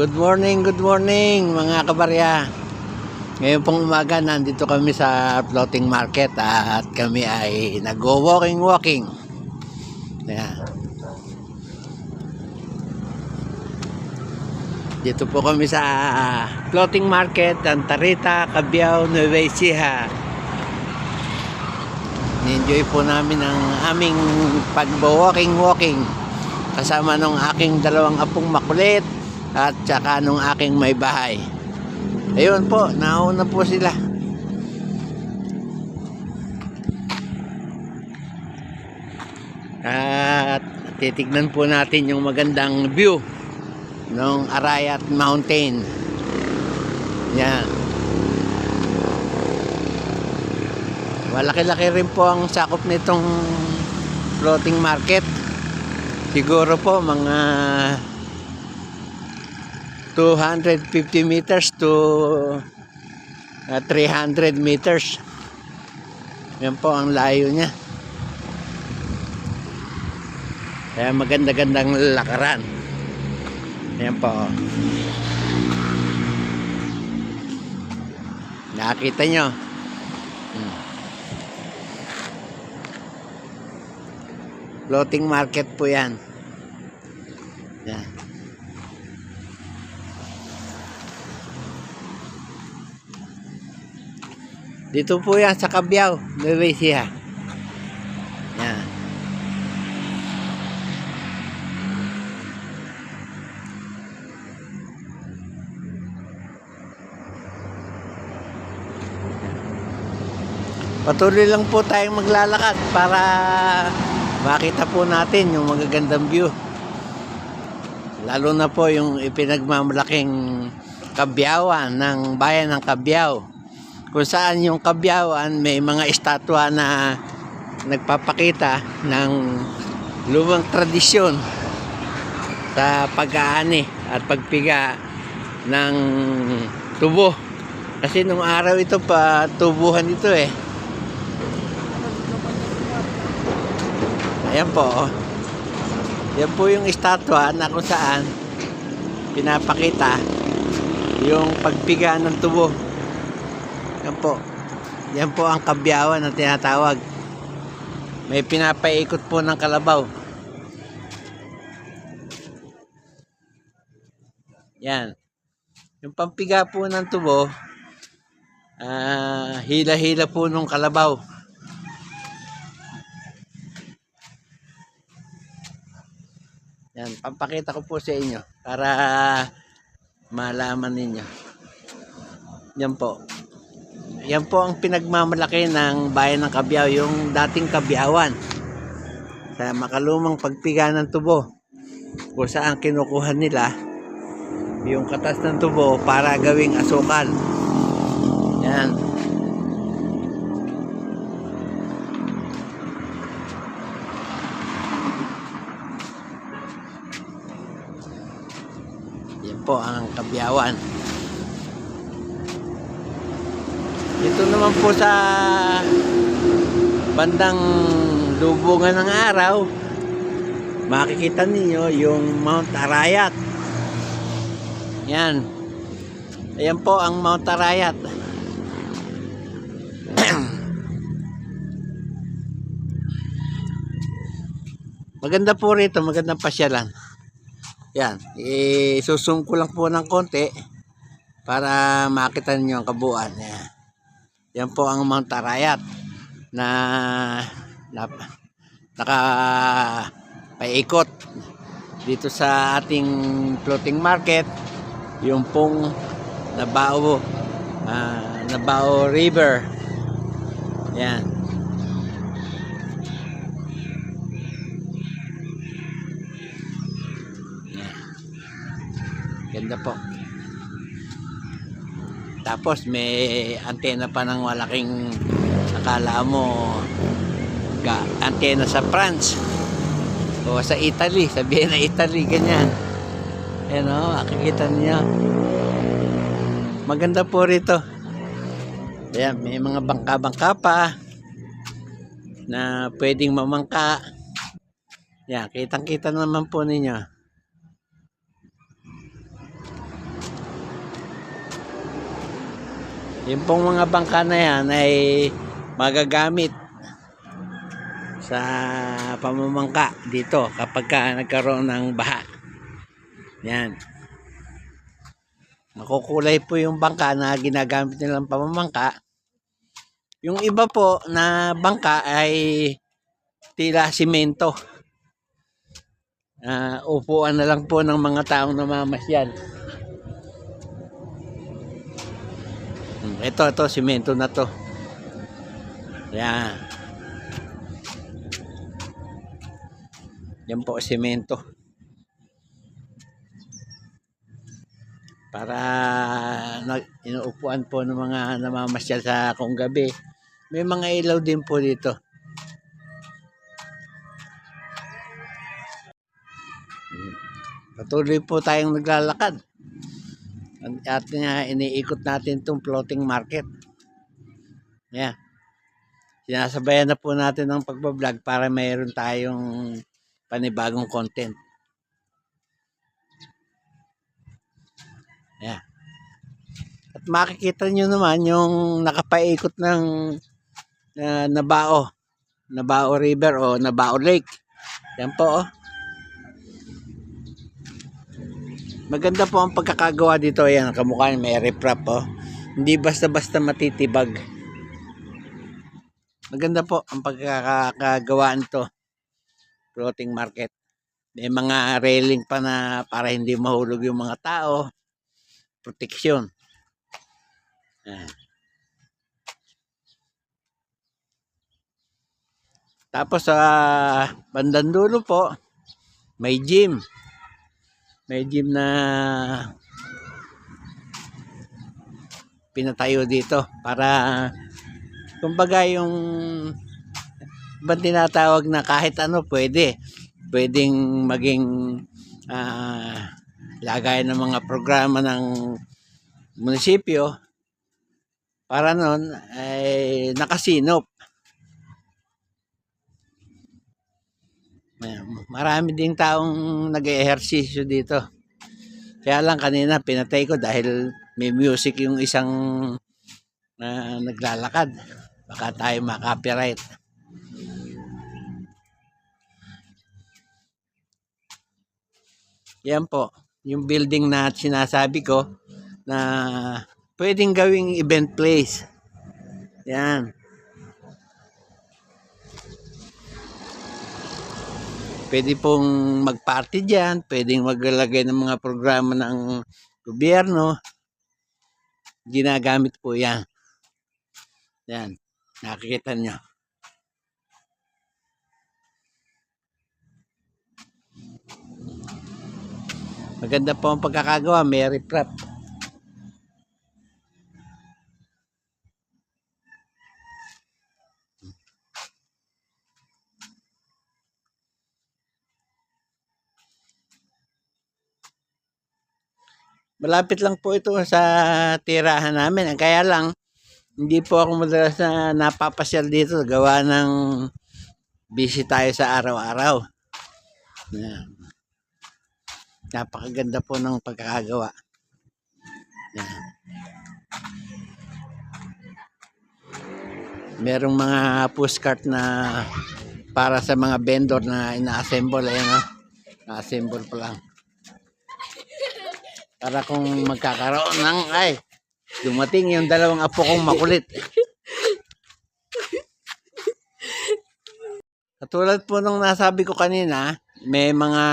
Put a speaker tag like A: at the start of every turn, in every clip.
A: good morning mga kabarya. Ngayon pong umaga nandito kami sa floating market at kami ay nag-walking. Ayan. Dito po kami sa floating market, Santa Rita, Cabiao, Nueva Ecija. Ni-enjoy po namin ang aming pag-walking kasama nung aking dalawang apong makulit at saka nung aking may bahay. Ayun po, nauna po sila. At titignan po natin yung magandang view ng Arayat Mountain. Yan. Malaki-laki rin po ang sakop nitong floating market. Siguro po mga 250 meters to 300 meters. Yan po ang layo niya. Kaya maganda-gandang lakaran. Yan po. Nakita nyo. Floating market po yan. Yan. Dito po yan sa Cabiao, Nueva Ecija. Yan. Patuloy lang po tayong maglalakad para makita po natin yung magagandang view. Lalo na po yung ipinagmamalaking Cabiaoan ng bayan ng Cabiao. Kung saan yung Cabiaoan may mga estatwa na nagpapakita ng lumang tradisyon sa pag-aani at pagpiga ng tubo. Kasi nung araw ito pa tubuhan ito eh. Ayan po. Yan po yung estatwa na kung saan pinapakita yung pagpiga ng tubo. Yan po. Yan po ang Cabiaoan na tinatawag. May pinapaikot po ng kalabaw. Yan. Yung pampiga po ng tubo, hila-hila po ng kalabaw. Yan, pampakita ko po sa inyo para malaman ninyo. Yan po. Yan po ang pinagmamalaki ng bayan ng Cabiao, yung dating Cabiaoan. Sa makalumang pagpiga ng tubo. Kung saan kinukuha nila yung katas ng tubo para gawing asukal. Yan. Yan po ang Cabiaoan. Ito naman po sa bandang lubungan ng araw, makikita ninyo yung Mount Arayat. Yan. Ayan po ang Mount Arayat. Maganda po rito, magandang pasyalan. Yan. Isusum ko lang po ng konti para makita ninyo ang kabuuan. Yan. Yan po ang Mount Arayat na nakapaikot dito sa ating floating market, yung pong Nabao River. Yan. Yan. Ganda po. Tapos may antena pa ng malaking, akala mo antena sa France o sa Italy, sabihin na Italy, ganyan. Ayan o, makikita niyo. Maganda po rito. Ayan, may mga bangka-bangka pa na pwedeng mamangka. Ayan, kitang-kita naman po ninyo. Yung pong mga bangka na yan ay magagamit sa pamamangka dito kapag nagkaroon ng baha. Yan. Makukulay po yung bangka na ginagamit nilang pamamangka. Yung iba po na bangka ay tila simento. Upuan na lang po ng mga taong namamasyal. Ito, simento na to. Yan. Yan po, simento. Para inuupuan po ng mga namamasyal sa kung gabi. May mga ilaw din po dito. Patuloy po tayong naglalakad. At iniikot natin itong floating market. Yan. Sinasabayan na po natin ng pagbablog para mayroon tayong panibagong content. Yan. At makikita nyo naman yung nakapaikot ng Nabao River o Nabao Lake. Yan po, oh. Maganda po ang pagkakagawa dito. Ayan, kamukha may riprap, oh. Hindi basta-basta matitibag. Maganda po ang pagkakagawa nito. Floating market. May mga railing pa na para hindi mahulog yung mga tao. Proteksyon. Ayan. Tapos sa bandang dulo po, may gym. May gym na pinatayo dito para kumbaga yung ibang tinatawag na kahit ano pwedeng maging lagay ng mga programa ng munisipyo para noon ay nakasinop. Marami ding taong nag-ehersisyo dito. Kaya lang kanina pinatay ko dahil may music yung isang naglalakad. Baka tayo ma-copyright. Yan po. Yung building na sinasabi ko na pwedeng gawing event place. Yan. Pwede pong mag-party dyan, pwedeng maglalagay ng mga programa ng gobyerno. Ginagamit po yan. Yan, nakikita nyo. Maganda po ang pagkakagawa, may riprap. Malapit lang po ito sa tirahan namin. Kaya lang, hindi po ako madalas na napapasyal dito. Gawa ng busy tayo sa araw-araw. Yan. Napakaganda po ng pagkakagawa. Yan. Merong mga pushcart na para sa mga vendor na ina-assemble. Ayan, oh. Na-assemble pa lang. Para kung magkakaroon ng dumating yung dalawang apo kong makulit. Katulad po nung nasabi ko kanina, may mga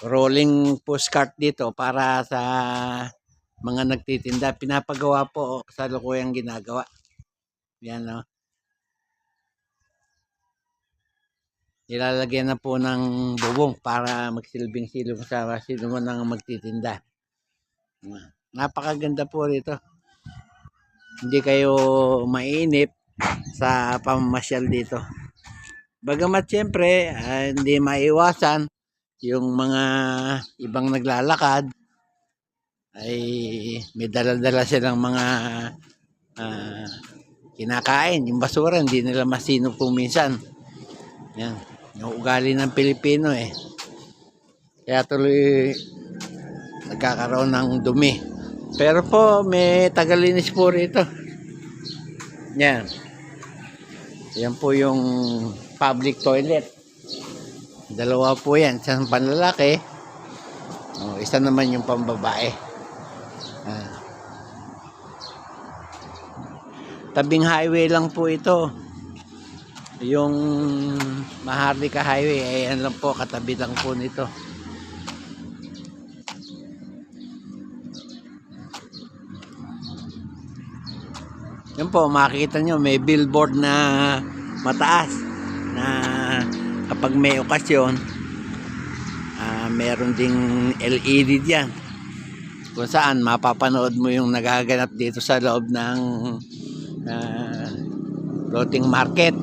A: rolling postcard dito para sa mga nagtitinda. Pinapagawa po sa lukuyang ginagawa. Yan, no. Nilalagyan na po ng bubong para magsilbing silong sa sino man ang magtitinda. Napakaganda po rito. Hindi kayo mainip sa pamamasyal dito. Bagamat siyempre, hindi maiwasan yung mga ibang naglalakad ay may dala-dala silang mga kinakain. Yung basura, hindi nila masinop kung minsan. Yan. Yung ugali ng Pilipino Kaya tuloy nagkakaroon ng dumi. Pero po, may tagalinis po rito. Yan. Yan po yung public toilet. Dalawa po yan. Isang panlalaki. Isa naman yung pambabae. Tabing highway lang po ito. Yung Maharlika Highway. Ayan lang po. Katabi lang po nito. Yan po, makikita nyo, may billboard na mataas na kapag may okasyon, meron ding LED dyan kung saan mapapanood mo yung nagaganap dito sa loob ng floating market.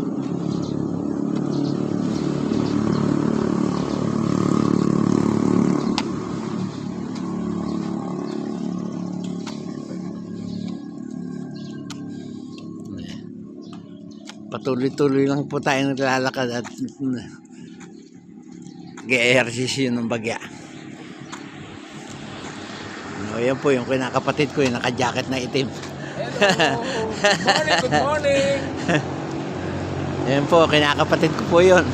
A: Patuloy-tuloy lang po tayo naglalakad at nag-ehersisyo ng bagya. Yan po yung kinakapatid ko, yung naka-jacket na itim.
B: Hello! Good morning!
A: Yan po, kinakapatid ko po yun.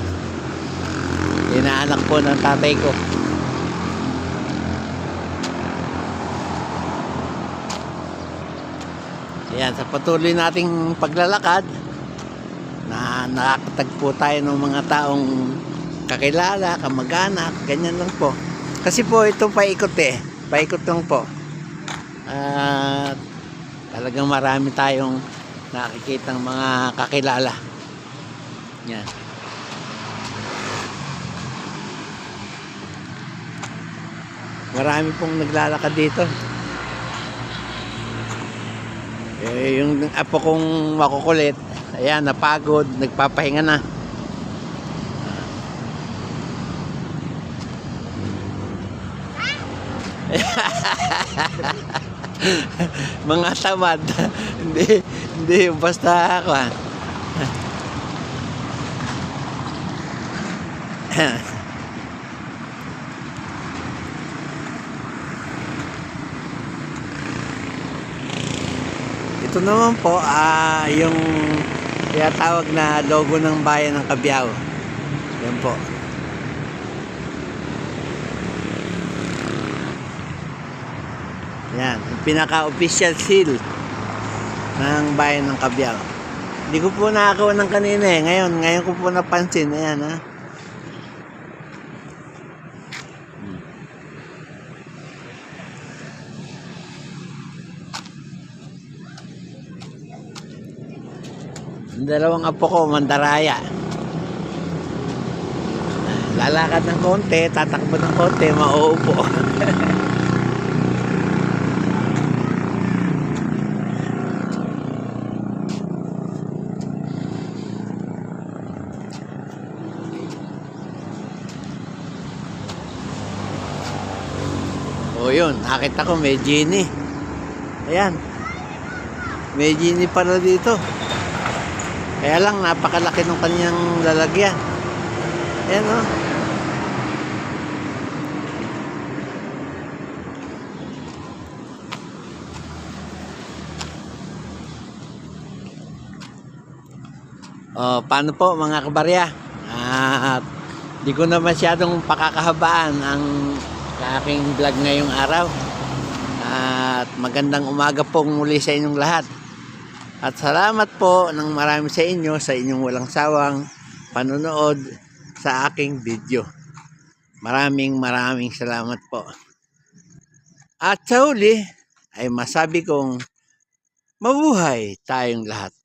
A: Inaanak po ng tatay ko. Yan, sa patuloy nating paglalakad, na nakakatagpo tayo ng mga taong kakilala, kamag-anak, ganyan lang po. Kasi po ito paikot paikot lang po. At talagang marami tayong nakikitang mga kakilala. Yan. Marami pong naglalakad dito. Yung apo kong makukulit, ayan, napagod, nagpapahinga na. Mga tamad. Hindi basta ako. Ito naman po, yung tinatawag na logo ng bayan ng Cabiao. Yan po. Yan, yung pinaka-official seal ng bayan ng Cabiao. Hindi ko po nakakuha ng kanina Ngayon ko po napansin. Ayan, ha. Dalawang apo ko, mandaraya. Lalakad ng konti, tatakbo ng konti, mauupo. O yun, nakita ko may genie. Ayan. May genie pala dito. Kaya lang, napakalaki ng kanyang lalagyan. Ayan, o. Paano po mga kabarya? Di ko na masyadong pakakahabaan ang aking vlog ngayong araw. At magandang umaga po muli sa inyong lahat. At salamat po ng marami sa inyo sa inyong walang sawang panonood sa aking video. Maraming salamat po. At sa huli ay masabi kong mabuhay tayong lahat.